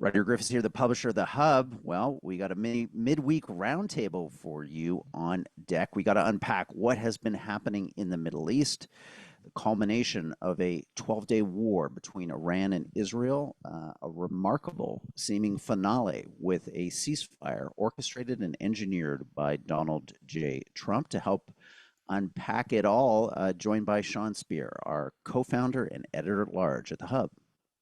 Rudyard Griffiths here, the publisher of the Hub. Well, we got a midweek roundtable for you on deck. We got to unpack what has been happening in the Middle East, the culmination of a 12-day war between Iran and Israel, a remarkable seeming finale with a ceasefire orchestrated and engineered by Donald J. Trump. To help unpack it all, joined by Sean Speer, our co-founder and editor-at-large at the Hub.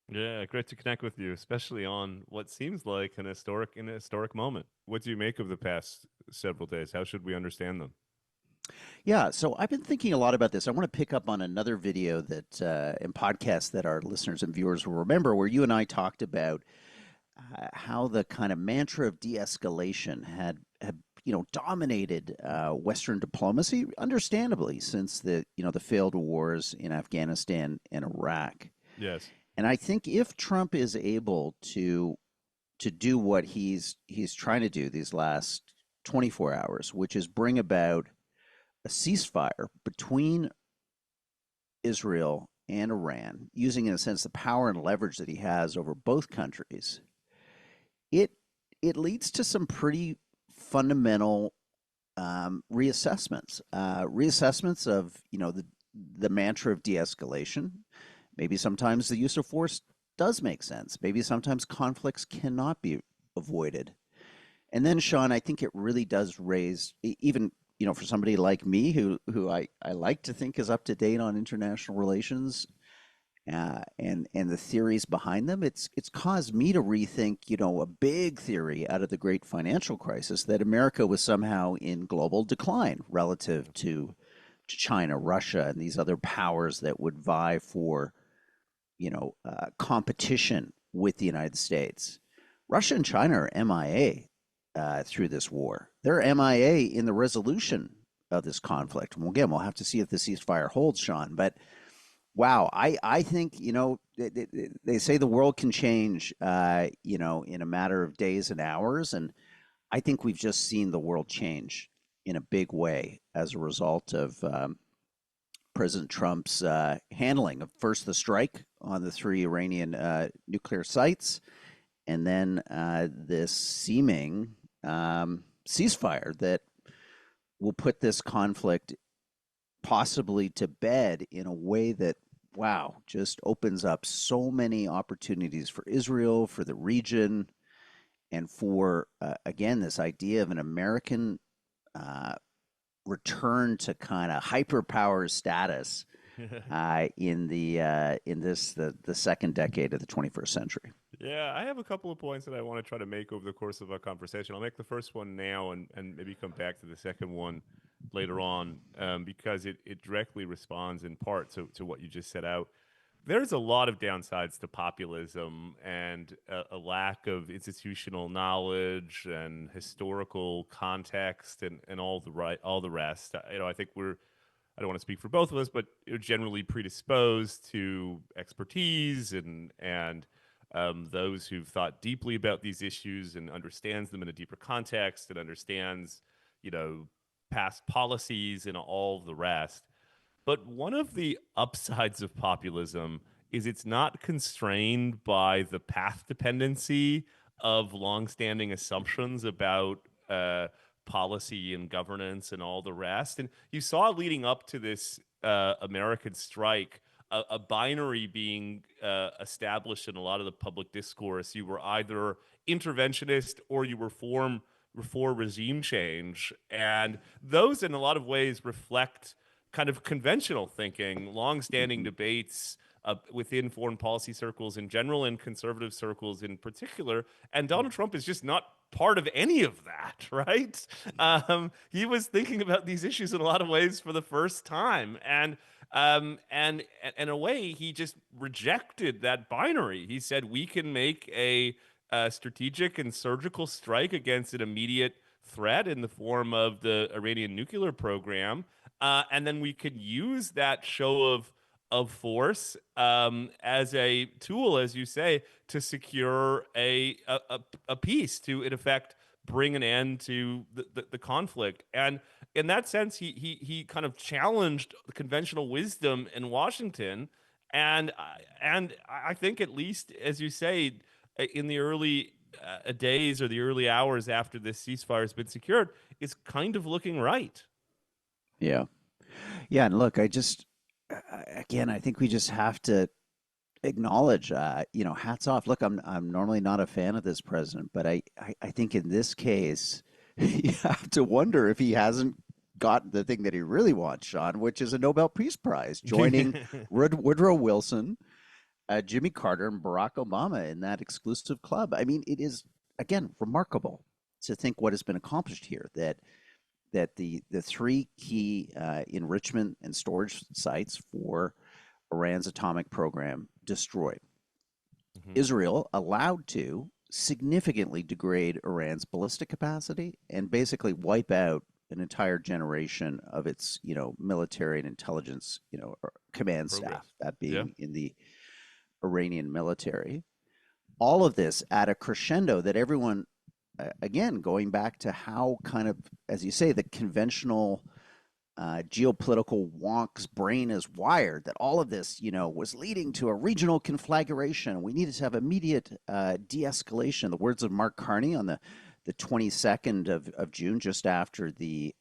Yeah, great to connect with you, especially on what seems like an historic moment. What do you make of the past several days? How should we understand them? Yeah, so I've been thinking a lot about this. I want to pick up on another video that and podcast that our listeners and viewers will remember, where you and I talked about how the kind of mantra of de-escalation had dominated Western diplomacy, understandably, since the failed wars in Afghanistan and Iraq. Yes. And I think if Trump is able to do what he's trying to do these last 24 hours, which is bring about a ceasefire between Israel and Iran, using in a sense the power and leverage that he has over both countries, it leads to some pretty fundamental reassessments of the mantra of de-escalation. Maybe sometimes the use of force does make sense. Maybe sometimes conflicts cannot be avoided. And then, Sean, I think it really does raise, even for somebody like me who I like to think is up to date on international relations and the theories behind them. It's caused me to rethink, a big theory out of the great financial crisis, that America was somehow in global decline relative to China, Russia, and these other powers that would vie for competition with the United States. Russia and China are MIA through this war. They're MIA in the resolution of this conflict. Well, again, we'll have to see if the ceasefire holds, Sean. But wow, I think they say the world can change, in a matter of days and hours, and I think we've just seen the world change in a big way as a result of President Trump's handling of first the strike on the three Iranian nuclear sites, and then this seeming ceasefire that will put this conflict possibly to bed in a way that, wow, just opens up so many opportunities for Israel, for the region, and for, again, this idea of an American return to kind of hyperpower status in the second decade of the 21st century. Yeah, I have a couple of points that I want to try to make over the course of our conversation. I'll make the first one now and maybe come back to the second one later on, because it directly responds in part to what you just set out. There's a lot of downsides to populism and a lack of institutional knowledge and historical context and all the rest. I think I don't want to speak for both of us, but generally predisposed to expertise and those who've thought deeply about these issues and understands them in a deeper context and understands, past policies and all the rest. But one of the upsides of populism is it's not constrained by the path dependency of longstanding assumptions about policy and governance and all the rest. And you saw leading up to this American strike, a binary being established in a lot of the public discourse. You were either interventionist or you were for regime change. And those, in a lot of ways, reflect kind of conventional thinking, long-standing debates within foreign policy circles in general and conservative circles in particular. And Donald Trump is just not part of any of that, right? He was thinking about these issues in a lot of ways for the first time. And in a way, he just rejected that binary. He said, we can make a strategic and surgical strike against an immediate threat in the form of the Iranian nuclear program. And then we could use that show of force as a tool, as you say, to secure a peace, to in effect bring an end to the conflict. And in that sense, he kind of challenged the conventional wisdom in Washington. And I think, at least as you say, in the early days or the early hours after this ceasefire has been secured is kind of looking right. Yeah. Yeah. And look, again, I think we just have to acknowledge, hats off. Look, I'm normally not a fan of this president, but I think in this case, you have to wonder if he hasn't got the thing that he really wants, Sean, which is a Nobel Peace Prize, joining Woodrow Wilson, Jimmy Carter, and Barack Obama in that exclusive club. I mean, it is, again, remarkable to think what has been accomplished here. That the three key enrichment and storage sites for Iran's atomic program destroyed. Mhm. Israel allowed to significantly degrade Iran's ballistic capacity and basically wipe out an entire generation of its, military and intelligence, command staff, Progress. that Yeah. being in the Iranian military. All of this at a crescendo that everyone, again, going back to how kind of, as you say, the conventional geopolitical wonk's brain is wired, that all of this, was leading to a regional conflagration. We needed to have immediate de-escalation. The words of Mark Carney on the 22nd of June, just after the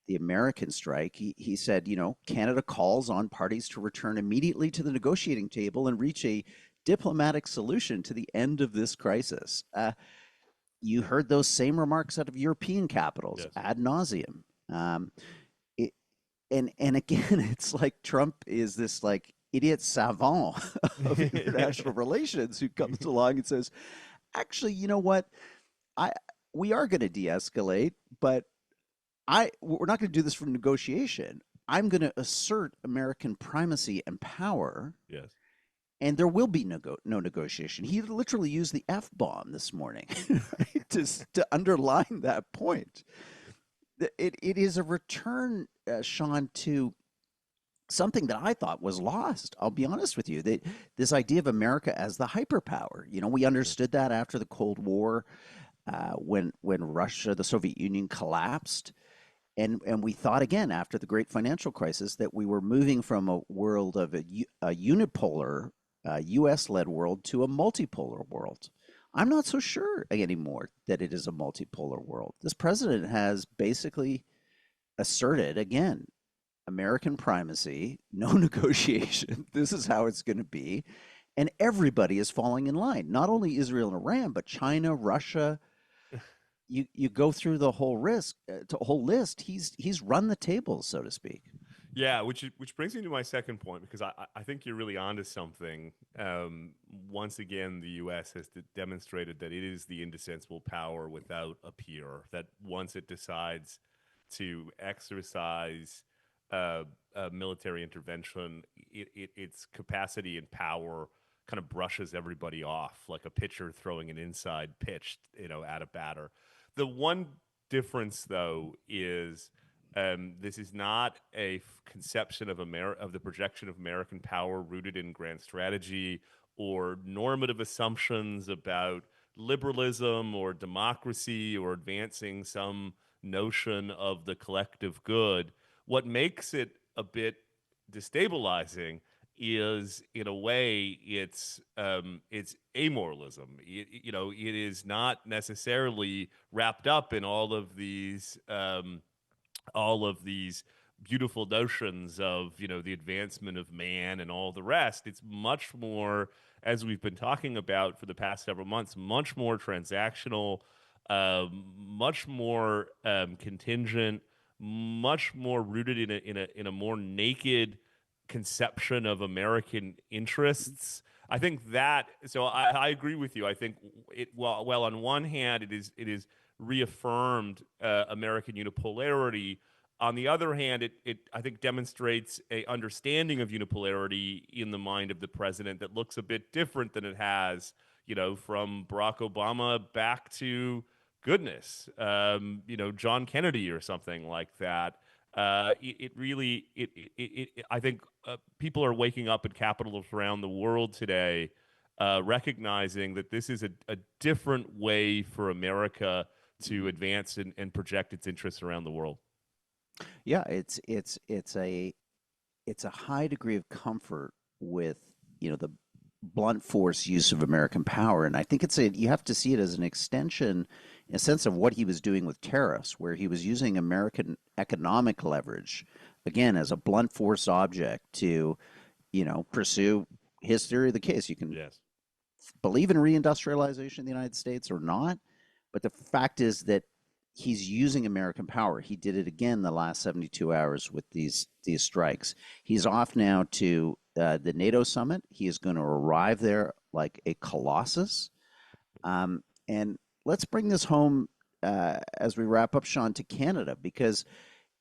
American strike, he said, Canada calls on parties to return immediately to the negotiating table and reach a diplomatic solution to the end of this crisis. You heard those same remarks out of European capitals Yes. ad nauseum. It, and again, it's like Trump is this like idiot savant of international relations who comes along and says, "Actually, you know what? I we are going to de-escalate, but we're not going to do this for negotiation. I'm going to assert American primacy and power, Yes. and there will be no negotiation." He literally used the F bomb this morning, right, to underline that point. It is a return, Sean, to something that I thought was lost. I'll be honest with you. That this idea of America as the hyperpower. We Yeah. understood that after the Cold War, when Russia, the Soviet Union, collapsed, and we thought again after the great financial crisis that we were moving from a world of a unipolar, U.S.-led world to a multipolar world. I'm not so sure anymore that it is a multipolar world. This president has basically asserted again American primacy, no negotiation. This is how it's going to be. And everybody is falling in line. Not only Israel and Iran, but China, Russia. You go through the whole list. He's run the table, so to speak. Yeah, which brings me to my second point because I think you're really onto something. Once again, the U.S. has demonstrated that it is the indispensable power without a peer. That once it decides to exercise military intervention, its capacity and power kind of brushes everybody off like a pitcher throwing an inside pitch, at a batter. The one difference, though, is this is not a conception of the projection of American power rooted in grand strategy or normative assumptions about liberalism or democracy or advancing some notion of the collective good. What makes it a bit destabilizing is, in a way, it's amoralism. It is not necessarily wrapped up in all of these beautiful notions of the advancement of man and all the rest. It's much more, as we've been talking about for the past several months, much more transactional, much more contingent, much more rooted in a more naked conception of American interests. I think that, so I agree with you. I think well on one hand it is reaffirmed American unipolarity. On the other hand, it I think demonstrates a understanding of unipolarity in the mind of the president that looks a bit different than it has, from Barack Obama back to goodness, John Kennedy or something like that. It really, I think people are waking up in capitals around the world today, recognizing that this is a different way for America to Mhm. advance and project its interests around the world. Yeah, it's a high degree of comfort with the blunt force use of American power. And I think you have to see it as an extension, in a sense, of what he was doing with tariffs, where he was using American economic leverage, again, as a blunt force object to, pursue his theory of the case. You can Yes. believe in reindustrialization in the United States or not, but the fact is that he's using American power. He did it again the last 72 hours with these strikes. He's off now to the NATO summit. He is going to arrive there like a colossus. And let's bring this home as we wrap up, Sean, to Canada, because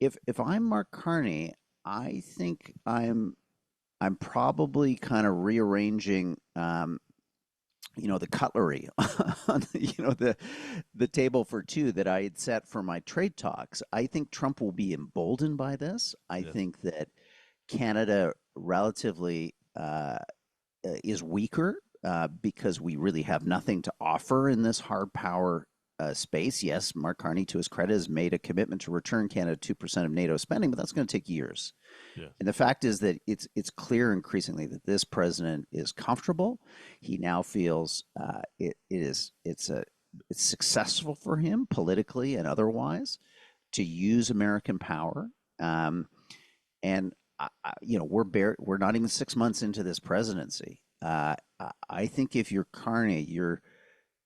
if I'm Mark Carney, I think I'm probably kind of rearranging the cutlery on the table for two that I had set for my trade talks. I think Trump will be emboldened by this. I Yes. think that Canada relatively is weaker because we really have nothing to offer in this hard power space. Yes, Mark Carney, to his credit, has made a commitment to return Canada 2% of NATO spending, but that's going to take years. Yes. And the fact is that it's clear increasingly that this president is comfortable. He now feels it's successful for him politically and otherwise to use American power. And we're not even 6 months into this presidency. I think if you're Carney,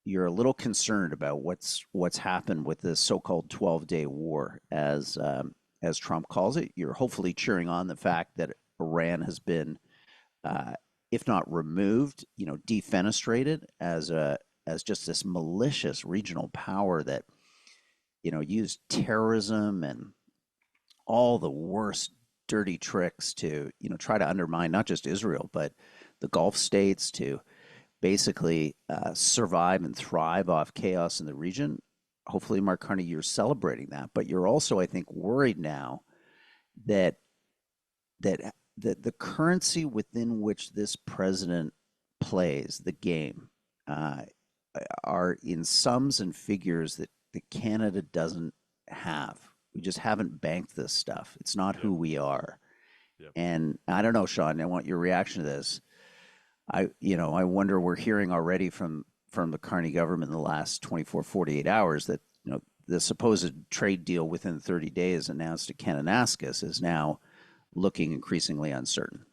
you're a little concerned about what's happened with this so-called 12-day war, as Trump calls it. You're hopefully cheering on the fact that Iran has been, if not removed, defenestrated as just this malicious regional power that used terrorism and all the worst dirty tricks to try to undermine not just Israel but the Gulf states, to basically survive and thrive off chaos in the region. Hopefully, Mark Carney, you're celebrating that, but you're also, I think, worried now that the currency within which this president plays the game are in sums and figures that Canada doesn't have. We just haven't banked this stuff. It's not Yep. who we are. Yep. And I don't know, Sean, I want your reaction to this. I wonder, we're hearing already from the Carney government in the last 24, 48 hours that, the supposed trade deal within 30 days announced at Kananaskis is now looking increasingly uncertain.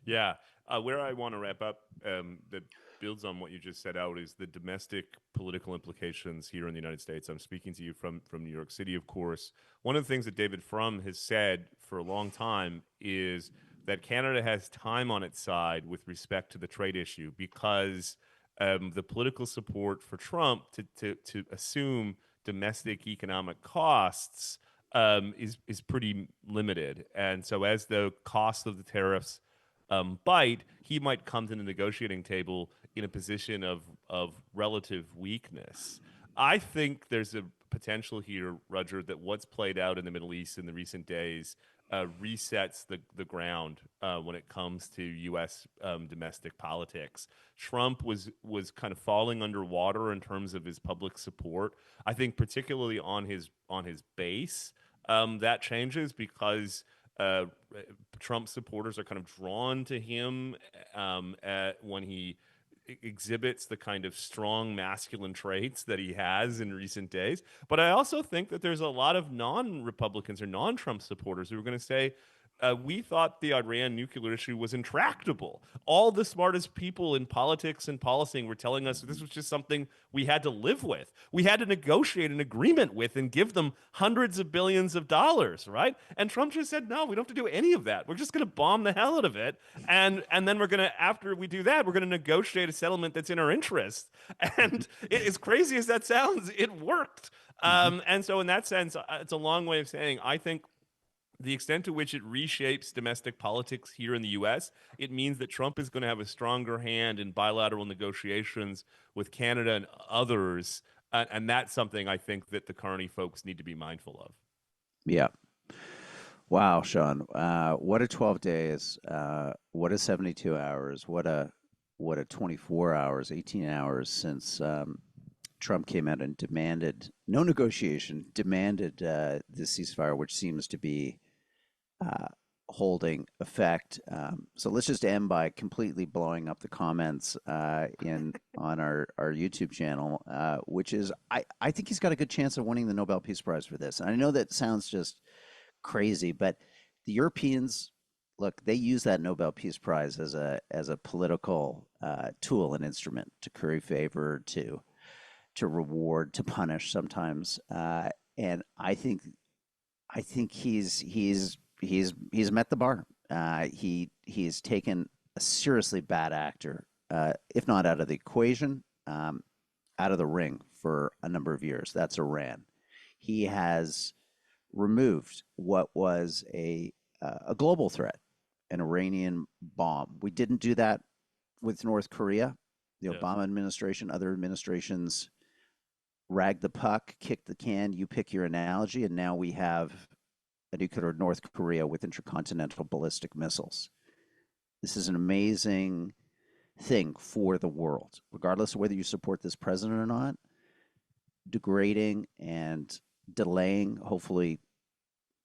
Yeah. Where I want to wrap up that builds on what you just set out is the domestic political implications here in the United States. I'm speaking to you from New York City, of course. One of the things that David Frum has said for a long time is that Canada has time on its side with respect to the trade issue because the political support for Trump to assume domestic economic costs is pretty limited. And so as the cost of the tariffs bite, he might come to the negotiating table in a position of relative weakness. I think there's a potential here, Roger, that what's played out in the Middle East in the recent days resets the ground when it comes to U.S. Domestic politics. Trump was kind of falling underwater in terms of his public support. I think particularly on his base, that changes because Trump supporters are kind of drawn to him when he exhibits the kind of strong masculine traits that he has in recent days. But I also think that there's a lot of non-Republicans or non-Trump supporters who are going to say, we thought the Iran nuclear issue was intractable. All the smartest people in politics and policing were telling us this was just something we had to live with. We had to negotiate an agreement with and give them hundreds of billions of dollars, right? And Trump just said, no, we don't have to do any of that. We're just going to bomb the hell out of it. And then we're going to, after we do that, we're going to negotiate a settlement that's in our interest. And as crazy as that sounds, it worked. And so in that sense, it's a long way of saying, I think the extent to which it reshapes domestic politics here in the U.S., it means that Trump is going to have a stronger hand in bilateral negotiations with Canada and others. And that's something I think that the Carney folks need to be mindful of. Yeah. Wow, Sean. What a 12 days. What a 72 hours. What a 24 hours, 18 hours since Trump came out and demanded no negotiation, demanded the ceasefire, which seems to be holding effect. So let's just end by completely blowing up the comments in on our YouTube channel, which is I think he's got a good chance of winning the Nobel Peace Prize for this. And I know that sounds just crazy, but the Europeans, look, they use that Nobel Peace Prize as a political tool and instrument to curry favor, to reward, to punish sometimes. And I think he's met the bar. He's taken a seriously bad actor, if not out of the equation, out of the ring for a number of years. That's Iran. He has removed what was a global threat, an Iranian bomb. We didn't do that with North Korea. The Yes. Obama administration, other administrations rag the puck, kick the can, you pick your analogy, and now we have a nuclear North Korea with intercontinental ballistic missiles. This is an amazing thing for the world, regardless of whether you support this president or not. Degrading and delaying, hopefully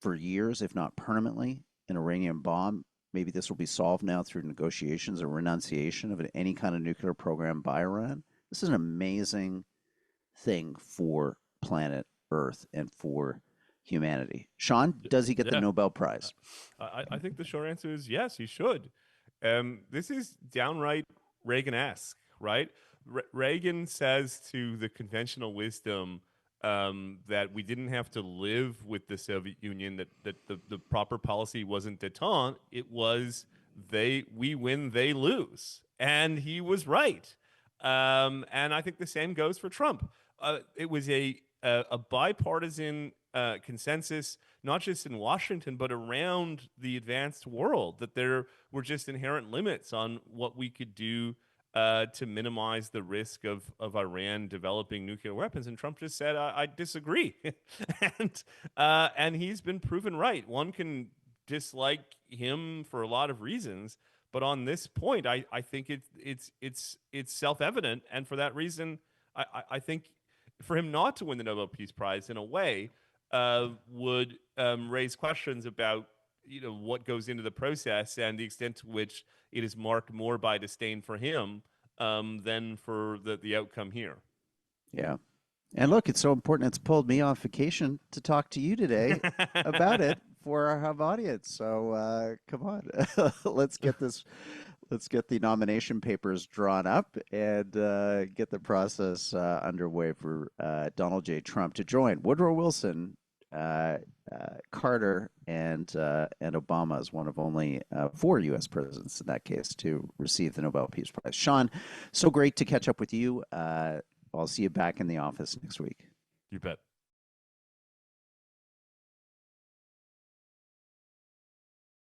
for years, if not permanently, an Iranian bomb. Maybe this will be solved now through negotiations or renunciation of any kind of nuclear program by Iran. This is an amazing thing for planet Earth and for humanity. Sean, does he get the Yeah. Nobel Uh, Prize? I think the short answer is yes, he should. This is downright Reagan-esque, right? Reagan says to the conventional wisdom that we didn't have to live with the Soviet Union, that the proper policy wasn't détente, it was we win, they lose. And he was right. And I think the same goes for Trump. It was a bipartisan consensus, not just in Washington, but around the advanced world, that there were just inherent limits on what we could do to minimize the risk of Iran developing nuclear weapons. And Trump just said, I disagree. And he's been proven right. One can dislike him for a lot of reasons, but on this point, I think it's self-evident. And for that reason, I think for him not to win the Nobel Peace Prize in a way would raise questions about what goes into the process and the extent to which it is marked more by disdain for him than for the outcome here. Yeah. And look, it's so important. It's pulled me off vacation to talk to you today about it for our Hub audience. So come on, let's get this. Let's get the nomination papers drawn up and get the process underway for Donald J. Trump to join Woodrow Wilson, Carter, and Obama as one of only four U.S. presidents in that case to receive the Nobel Peace Prize. Sean, so great to catch up with you. I'll see you back in the office next week. You bet.